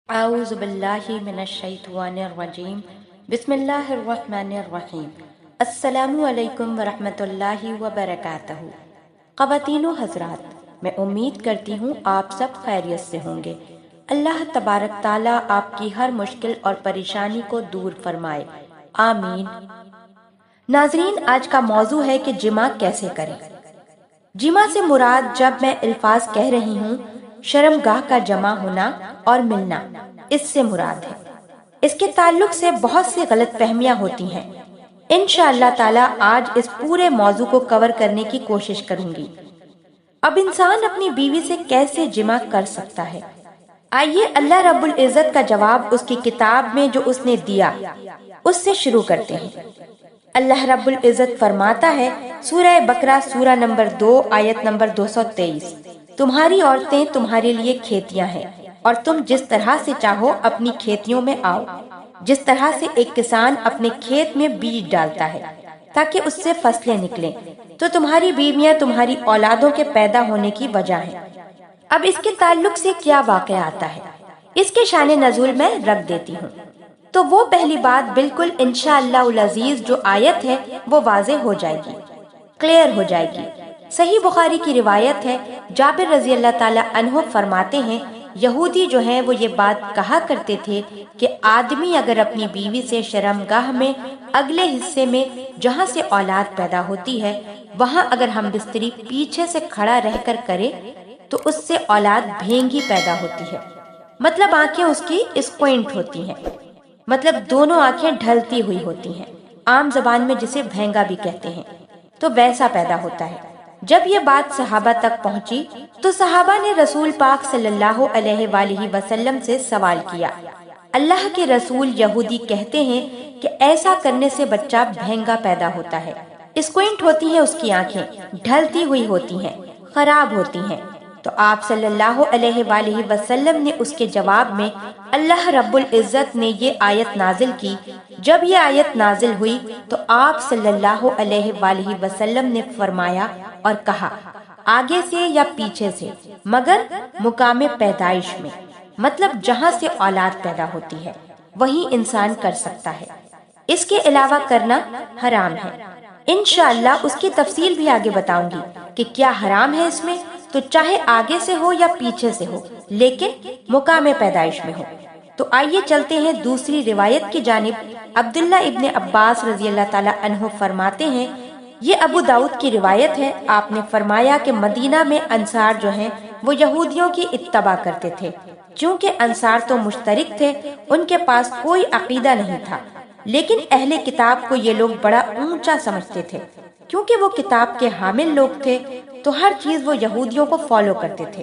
اعوذ باللہ من الشیطان الرجیم بسم اللہ الرحمن الرحیم السلام علیکم ورحمۃ اللہ وبرکاتہ۔ خواتین و حضرات، میں امید کرتی ہوں آپ سب خیریت سے ہوں گے۔ اللہ تبارک تعالیٰ آپ کی ہر مشکل اور پریشانی کو دور فرمائے، آمین۔ ناظرین، آج کا موضوع ہے کہ جمع کیسے کریں۔ جمع سے مراد جب میں الفاظ کہہ رہی ہوں شرمگاہ کا جمع ہونا اور ملنا، اس سے مراد ہے۔ اس کے تعلق سے بہت سی غلط فہمیاں ہوتی ہیں۔ انشاءاللہ تعالیٰ آج اس پورے موضوع کو کور کرنے کی کوشش کروں گی۔ اب انسان اپنی بیوی سے کیسے جمع کر سکتا ہے؟ آئیے اللہ رب العزت کا جواب اس کی کتاب میں جو اس نے دیا اس سے شروع کرتے ہیں۔ اللہ رب العزت فرماتا ہے، سورہ بقرہ سورہ نمبر 2 آیت نمبر 223، تمہاری عورتیں تمہارے لیے کھیتیاں ہیں اور تم جس طرح سے چاہو اپنی کھیتیوں میں آؤ، جس طرح سے ایک کسان اپنے کھیت میں بیج ڈالتا ہے تاکہ اس سے فصلیں نکلیں، تو تمہاری بیویاں تمہاری اولادوں کے پیدا ہونے کی وجہ ہیں۔ اب اس کے تعلق سے کیا واقعہ آتا ہے، اس کے شان نزول میں رکھ دیتی ہوں۔ تو وہ پہلی بات بالکل انشاءاللہ العزیز جو آیت ہے وہ واضح ہو جائے گی، کلیئر ہو جائے گی۔ صحیح بخاری کی روایت ہے، جابر رضی اللہ تعالی عنہ فرماتے ہیں، یہودی جو ہیں وہ یہ بات کہا کرتے تھے کہ آدمی اگر اپنی بیوی سے شرمگاہ میں اگلے حصے میں جہاں سے اولاد پیدا ہوتی ہے وہاں اگر ہم بستری پیچھے سے کھڑا رہ کر کرے تو اس سے اولاد بھینگی پیدا ہوتی ہے، مطلب آنکھیں اس کی اسکوینٹ ہوتی ہیں، مطلب دونوں آنکھیں ڈھلتی ہوئی ہوتی ہیں، عام زبان میں جسے بھینگا بھی کہتے ہیں، تو ویسا پیدا ہوتا ہے۔ جب یہ بات صحابہ تک پہنچی تو صحابہ نے رسول پاک صلی اللہ علیہ وآلہ وسلم سے سوال کیا، اللہ کے رسول، یہودی کہتے ہیں کہ ایسا کرنے سے بچہ بھینگا پیدا ہوتا ہے، اسکوینٹ ہوتی ہیں اس کی آنکھیں، ڈھلتی ہوئی ہوتی ہیں، خراب ہوتی ہیں۔ تو آپ صلی اللہ علیہ وآلہ وسلم نے اس کے جواب میں اللہ رب العزت نے یہ آیت نازل کی۔ جب یہ آیت نازل ہوئی تو آپ صلی اللہ علیہ وآلہ وسلم نے فرمایا اور کہا، آگے سے یا پیچھے سے مگر مقام پیدائش میں، مطلب جہاں سے اولاد پیدا ہوتی ہے وہیں انسان کر سکتا ہے، اس کے علاوہ کرنا حرام ہے۔ انشاءاللہ اس کی تفصیل بھی آگے بتاؤں گی کہ کیا حرام ہے اس میں، تو چاہے آگے سے ہو یا پیچھے سے ہو لیکن مقام پیدائش میں ہو۔ تو آئیے چلتے ہیں دوسری روایت کی جانب۔ عبداللہ ابن عباس رضی اللہ تعالی عنہ فرماتے ہیں، یہ ابو داؤد کی روایت ہے، آپ نے فرمایا کہ مدینہ میں انصار جو ہیں وہ یہودیوں کی اتباع کرتے تھے، چونکہ انصار تو مشترک تھے، ان کے پاس کوئی عقیدہ نہیں تھا، لیکن اہل کتاب کو یہ لوگ بڑا اونچا سمجھتے تھے، کیونکہ وہ کتاب کے حامل لوگ تھے، تو ہر چیز وہ یہودیوں کو فالو کرتے تھے،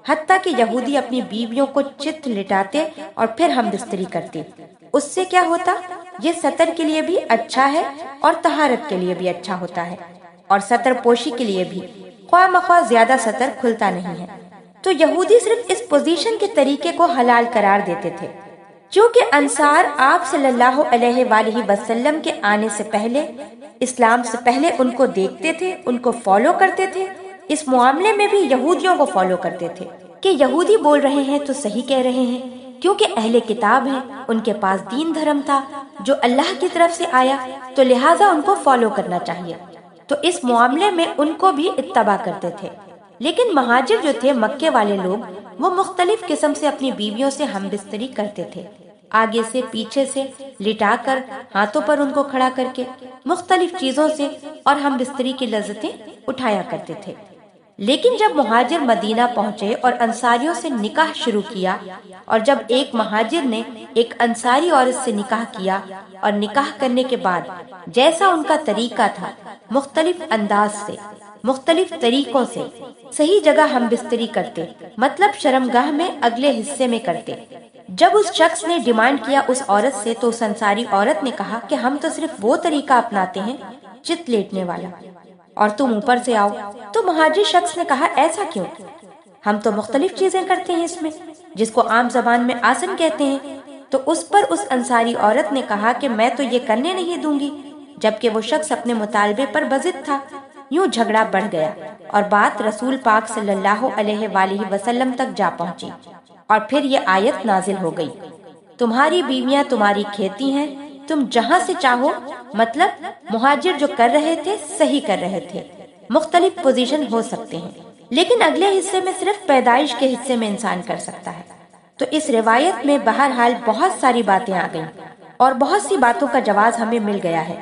حتیٰ کہ یہودی اپنی بیویوں کو چت لٹاتے اور پھر ہم بستری کرتے۔ اس سے کیا ہوتا؟ یہ ستر کے لیے بھی اچھا ہے اور طہارت کے لیے بھی اچھا ہوتا ہے، اور ستر پوشی کے لیے بھی، خواہ مخواہ زیادہ ستر کھلتا نہیں ہے۔ تو یہودی صرف اس پوزیشن کے طریقے کو حلال قرار دیتے تھے، چونکہ انصار آپ صلی اللہ علیہ وآلہ وسلم کے آنے سے پہلے، اسلام سے پہلے ان کو دیکھتے تھے، ان کو فالو کرتے تھے، اس معاملے میں بھی یہودیوں کو فالو کرتے تھے کہ یہودی بول رہے ہیں تو صحیح کہہ رہے ہیں، کیونکہ اہل کتاب ہیں، ان کے پاس دین دھرم تھا جو اللہ کی طرف سے آیا، تو لہٰذا ان کو فالو کرنا چاہیے، تو اس معاملے میں ان کو بھی اتباع کرتے تھے۔ لیکن مہاجر جو تھے، مکے والے لوگ، وہ مختلف قسم سے اپنی بیویوں سے ہم بستری کرتے تھے، آگے سے، پیچھے سے، لٹا کر، ہاتھوں پر ان کو کھڑا کر کے، مختلف چیزوں سے، اور ہم بستری کی لذتیں اٹھایا کرتے تھے۔ لیکن جب مہاجر مدینہ پہنچے اور انصاریوں سے نکاح شروع کیا، اور جب ایک مہاجر نے ایک انصاری عورت سے نکاح کیا، اور نکاح کرنے کے بعد جیسا ان کا طریقہ تھا، مختلف انداز سے، مختلف طریقوں سے صحیح جگہ ہم بستری کرتے، مطلب شرمگاہ میں اگلے حصے میں کرتے۔ جب اس شخص نے ڈیمانڈ کیا اس عورت سے، تو اس انصاری عورت نے کہا کہ ہم تو صرف وہ طریقہ اپناتے ہیں چت لیٹنے والا، اور تم اوپر سے آؤ۔ تو مہاجر شخص نے کہا، ایسا کیوں؟ ہم تو مختلف چیزیں کرتے ہیں اس میں، جس کو عام زبان میں آسن کہتے ہیں۔ تو اس پر اس انصاری عورت نے کہا کہ میں تو یہ کرنے نہیں دوں گی، جبکہ وہ شخص اپنے مطالبے پر بضد تھا۔ یوں جھگڑا بڑھ گیا اور بات رسول پاک صلی اللہ علیہ وآلہ وسلم تک جا پہنچی۔ اور پھر یہ آیت نازل ہو گئی، تمہاری بیویاں تمہاری کھیتی ہیں، تم جہاں سے چاہو، مطلب مہاجر جو کر رہے تھے صحیح کر رہے تھے، مختلف پوزیشن ہو سکتے ہیں، لیکن اگلے حصے میں صرف پیدائش کے حصے میں انسان کر سکتا ہے۔ تو اس روایت میں بہرحال بہت ساری باتیں آ گئیں اور بہت سی باتوں کا جواز ہمیں مل گیا ہے۔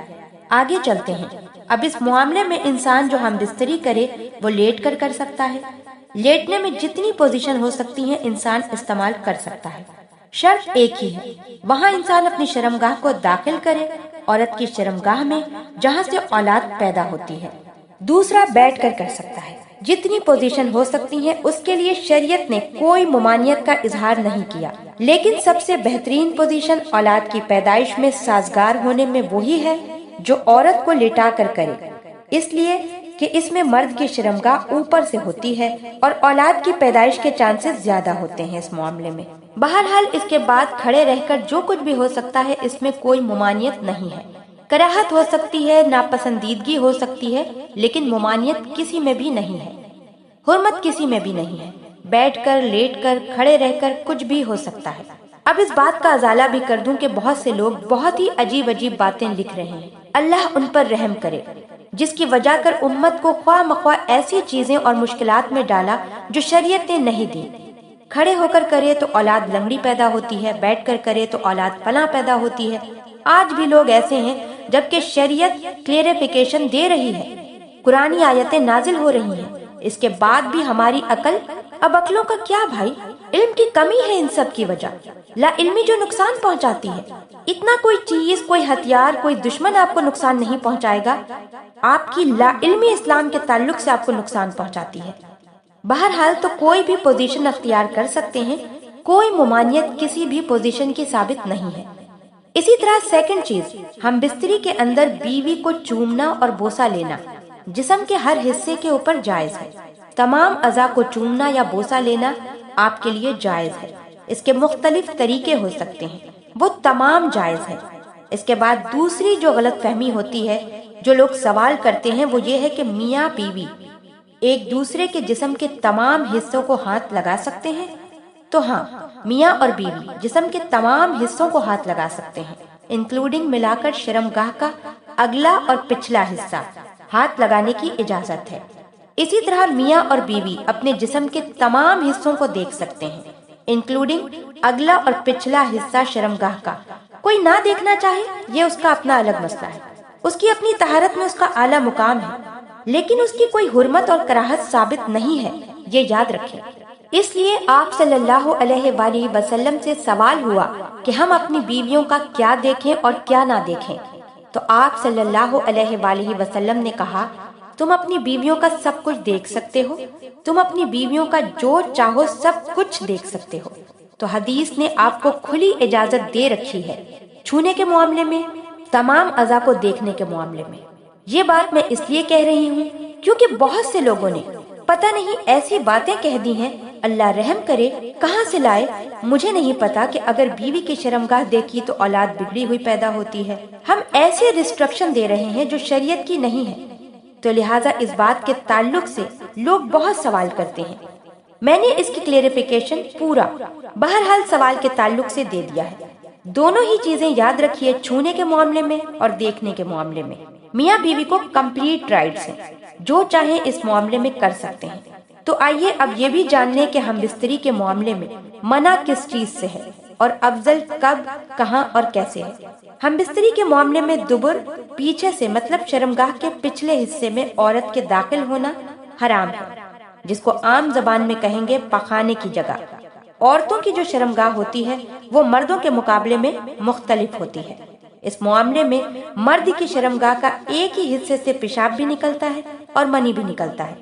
آگے چلتے ہیں۔ اب اس معاملے میں انسان جو ہم بستری کرے وہ لیٹ کر سکتا ہے۔ لیٹنے میں جتنی پوزیشن ہو سکتی ہیں انسان استعمال کر سکتا ہے، شرط ایک ہی ہے، وہاں انسان اپنی شرمگاہ کو داخل کرے، عورت کی شرمگاہ میں جہاں سے اولاد پیدا ہوتی ہے۔ دوسرا بیٹھ کر سکتا ہے۔ جتنی پوزیشن ہو سکتی ہیں اس کے لیے شریعت نے کوئی ممانعت کا اظہار نہیں کیا، لیکن سب سے بہترین پوزیشن اولاد کی پیدائش میں سازگار ہونے میں وہی ہے جو عورت کو لٹا کر کرے، اس لیے کہ اس میں مرد کی شرمگاہ اوپر سے ہوتی ہے اور اولاد کی پیدائش کے چانسز زیادہ ہوتے ہیں اس معاملے میں۔ بہرحال اس کے بعد کھڑے رہ کر جو کچھ بھی ہو سکتا ہے اس میں کوئی ممانعت نہیں ہے، کراہت ہو سکتی ہے، ناپسندیدگی ہو سکتی ہے، لیکن ممانعت کسی میں بھی نہیں ہے، حرمت کسی میں بھی نہیں ہے۔ بیٹھ کر، لیٹ کر، کھڑے رہ کر کچھ بھی ہو سکتا ہے۔ اب اس بات کا ازالہ بھی کر دوں کہ بہت سے لوگ بہت ہی عجیب باتیں لکھ رہے ہیں، اللہ ان پر رحم کرے، جس کی وجہ کر امت کو خواہ مخواہ ایسی چیزیں اور مشکلات میں ڈالا جو شریعت نے نہیں دی۔ کھڑے ہو کر کرے تو اولاد لنگڑی پیدا ہوتی ہے، بیٹھ کر کرے تو اولاد فلاں پیدا ہوتی ہے۔ آج بھی لوگ ایسے ہیں جبکہ شریعت کلیریفیکیشن دے رہی ہے، قرآنی آیتیں نازل ہو رہی ہیں، اس کے بعد بھی ہماری عقل، اب عقلوں کا کیا بھائی، علم کی کمی ہے ان سب کی وجہ، لا علمی جو نقصان پہنچاتی ہے۔ اتنا کوئی چیز، کوئی ہتھیار، کوئی دشمن آپ کو نقصان نہیں پہنچائے گا، آپ کی لا علمی اسلام کے تعلق سے آپ کو نقصان پہنچاتی ہے۔ بہرحال تو کوئی بھی پوزیشن اختیار کر سکتے ہیں، کوئی ممانعت کسی بھی پوزیشن کی ثابت نہیں ہے۔ اسی طرح سیکنڈ چیز، ہم بستری کے اندر بیوی کو چومنا اور بوسہ لینا جسم کے ہر حصے کے اوپر جائز ہے۔ تمام اعضاء کو چومنا یا بوسہ لینا آپ کے لیے جائز ہے۔ اس کے مختلف طریقے ہو سکتے ہیں، وہ تمام جائز ہے۔ اس کے بعد دوسری جو غلط فہمی ہوتی ہے، جو لوگ سوال کرتے ہیں، وہ یہ ہے کہ میاں بیوی ایک دوسرے کے جسم کے تمام حصوں کو ہاتھ لگا سکتے ہیں۔ تو ہاں، میاں اور بیوی جسم کے تمام حصوں کو ہاتھ لگا سکتے ہیں، انکلوڈنگ ملا کر شرمگاہ کا اگلا اور پچھلا حصہ ہاتھ لگانے کی اجازت ہے۔ اسی طرح میاں اور بیوی اپنے جسم کے تمام حصوں کو دیکھ سکتے ہیں، انکلوڈنگ اگلا اور پچھلا حصہ شرمگاہ کا۔ کوئی نہ دیکھنا چاہے، یہ اس کا اپنا الگ مسئلہ ہے، اس کی اپنی طہارت میں اس کا اعلیٰ مقام ہے، لیکن اس کی کوئی حرمت اور کراہت ثابت نہیں ہے، یہ یاد رکھیں۔ اس لیے آپ صلی اللہ علیہ وآلہ وسلم سے سوال ہوا کہ ہم اپنی بیویوں کا کیا دیکھیں اور کیا نہ دیکھیں، تو آپ صلی اللہ علیہ وآلہ وسلم نے کہا، تم اپنی بیویوں کا سب کچھ دیکھ سکتے ہو، تم اپنی بیویوں کا جو چاہو سب کچھ دیکھ سکتے ہو۔ تو حدیث نے آپ کو کھلی اجازت دے رکھی ہے، چھونے کے معاملے میں، تمام اعضاء کو دیکھنے کے معاملے میں۔ یہ بات میں اس لیے کہہ رہی ہوں کیونکہ بہت سے لوگوں نے پتہ نہیں ایسی باتیں کہہ دی ہیں، اللہ رحم کرے، کہاں سے لائے مجھے نہیں پتا، کہ اگر بیوی کی شرمگاہ دیکھی تو اولاد بگڑی ہوئی پیدا ہوتی ہے۔ ہم ایسے ریسٹرکشن دے رہے ہیں جو شریعت کی نہیں ہے، تو لہٰذا اس بات کے تعلق سے لوگ بہت سوال کرتے ہیں۔ میں نے اس کی کلیریفیکیشن پورا بہرحال سوال کے تعلق سے دے دیا ہے۔ دونوں ہی چیزیں یاد رکھیے، چھونے کے معاملے میں اور دیکھنے کے معاملے میں میاں بیوی کو کمپلیٹ رائٹس ہیں، جو چاہیں اس معاملے میں کر سکتے ہیں۔ تو آئیے اب یہ بھی جان لیں کہ ہم بستری کے معاملے میں منع کس چیز سے ہے اور افضل کب، کہاں اور کیسے ہے۔ ہم بستری کے معاملے میں دبر، پیچھے سے مطلب شرمگاہ کے پچھلے حصے میں عورت کے داخل ہونا حرام ہے، جس کو عام زبان میں کہیں گے پخانے کی جگہ۔ عورتوں کی جو شرمگاہ ہوتی ہے وہ مردوں کے مقابلے میں مختلف ہوتی ہے۔ اس معاملے میں مرد کی شرمگاہ کا ایک ہی حصے سے پیشاب بھی نکلتا ہے اور منی بھی نکلتا ہے،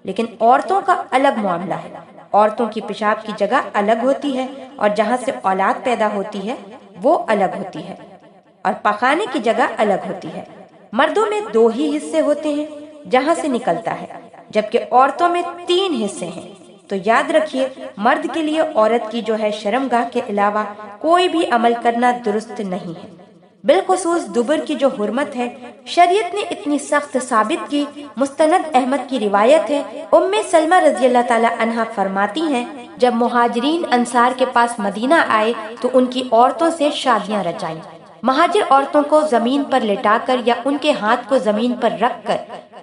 لیکن عورتوں کا الگ معاملہ ہے۔ عورتوں کی پیشاب کی جگہ الگ ہوتی ہے اور جہاں سے اولاد پیدا ہوتی ہے وہ الگ ہوتی ہے، اور پخانے کی جگہ الگ ہوتی ہے۔ مردوں میں 2 ہی حصے ہوتے ہیں جہاں سے نکلتا ہے، جبکہ عورتوں میں 3 حصے ہیں۔ تو یاد رکھیے، مرد کے لیے عورت کی جو ہے شرمگاہ کے علاوہ کوئی بھی عمل کرنا درست نہیں ہے۔ بالخصوص دبر کی جو حرمت ہے شریعت نے اتنی سخت ثابت کی۔ مستند احمد کی روایت ہے، ام سلمہ رضی اللہ تعالی عنہا فرماتی ہیں جب مہاجرین انصار کے پاس مدینہ آئے تو ان کی عورتوں سے شادیاں رچائیں۔ مہاجر عورتوں کو زمین پر لٹا کر یا ان کے ہاتھ کو زمین پر رکھ کر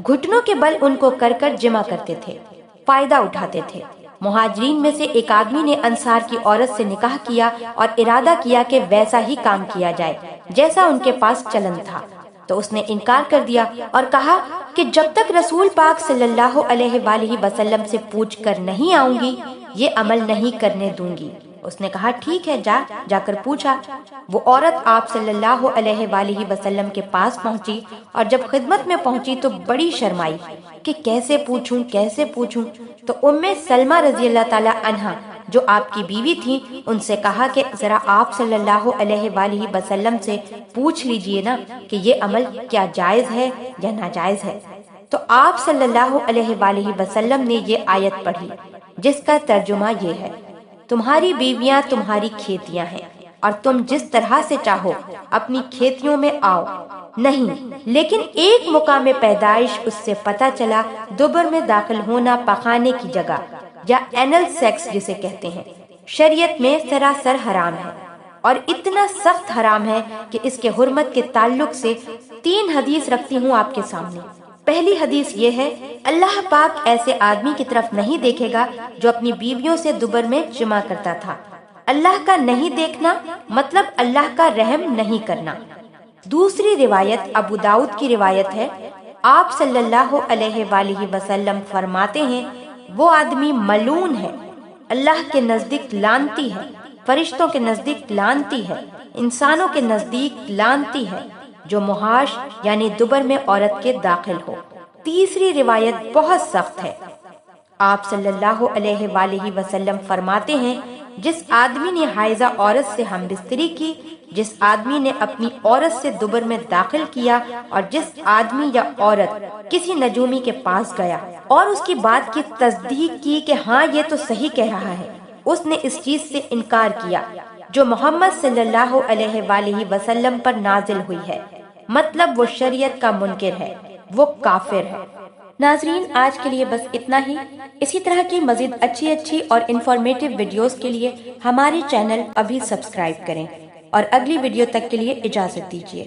گھٹنوں کے بل ان کو کر کر جمع کرتے تھے، فائدہ اٹھاتے تھے۔ مہاجرین میں سے ایک آدمی نے انصار کی عورت سے نکاح کیا اور ارادہ کیا کہ ویسا ہی کام کیا جائے جیسا ان کے پاس چلن تھا، تو اس نے انکار کر دیا اور کہا کہ جب تک رسول پاک صلی اللہ علیہ وآلہ وسلم سے پوچھ کر نہیں آؤں گی یہ عمل نہیں کرنے دوں گی۔ اس نے کہا ٹھیک ہے، جا کر پوچھا۔ وہ عورت آپ صلی اللہ علیہ وآلہ وسلم کے پاس پہنچی اور جب خدمت میں پہنچی تو بڑی شرمائی کہ کیسے پوچھوں۔ تو ام سلمہ رضی اللہ تعالی عنہا جو آپ کی بیوی تھی ان سے کہا کہ ذرا آپ صلی اللہ علیہ وآلہ وسلم سے پوچھ لیجئے نا کہ یہ عمل کیا جائز ہے یا ناجائز ہے۔ تو آپ صلی اللہ علیہ وآلہ وسلم نے یہ آیت پڑھی جس کا ترجمہ یہ ہے، تمہاری بیویاں تمہاری کھیتیاں ہیں اور تم جس طرح سے چاہو اپنی کھیتیوں میں آؤ، نہیں لیکن ایک مقام پیدائش اس سے پتہ چلا دبر میں داخل ہونا پخانے کی جگہ یا اینل سیکس جسے کہتے ہیں شریعت میں سراسر حرام ہے، اور اتنا سخت حرام ہے کہ اس کے حرمت کے تعلق سے 3 حدیث رکھتی ہوں آپ کے سامنے۔ پہلی حدیث یہ ہے، اللہ پاک ایسے آدمی کی طرف نہیں دیکھے گا جو اپنی بیویوں سے دبر میں جمع کرتا تھا۔ اللہ کا نہیں دیکھنا مطلب اللہ کا رحم نہیں کرنا۔ دوسری روایت ابو داؤد کی روایت ہے، آپ صلی اللہ علیہ وآلہ وسلم فرماتے ہیں وہ آدمی ملعون ہے، اللہ کے نزدیک لعنتی ہے، فرشتوں کے نزدیک لعنتی ہے، انسانوں کے نزدیک لعنتی ہے، جو محاش یعنی دبر میں عورت کے داخل ہو۔ تیسری روایت بہت سخت ہے، آپ صلی اللہ علیہ وآلہ وسلم فرماتے ہیں جس آدمی نے حائضہ عورت سے ہم بستری کی، جس آدمی نے اپنی عورت سے دبر میں داخل کیا، اور جس آدمی یا عورت کسی نجومی کے پاس گیا اور اس کی بات کی تصدیق کی کہ ہاں یہ تو صحیح کہہ رہا ہے، اس نے اس چیز سے انکار کیا جو محمد صلی اللہ علیہ وآلہ وسلم پر نازل ہوئی ہے، مطلب وہ شریعت کا منکر ہے، وہ کافر ہے۔ ناظرین آج کے لیے بس اتنا ہی۔ اسی طرح کی مزید اچھی اور انفارمیٹو ویڈیوز کے لیے ہمارے چینل ابھی سبسکرائب کریں اور اگلی ویڈیو تک کے لیے اجازت دیجیے۔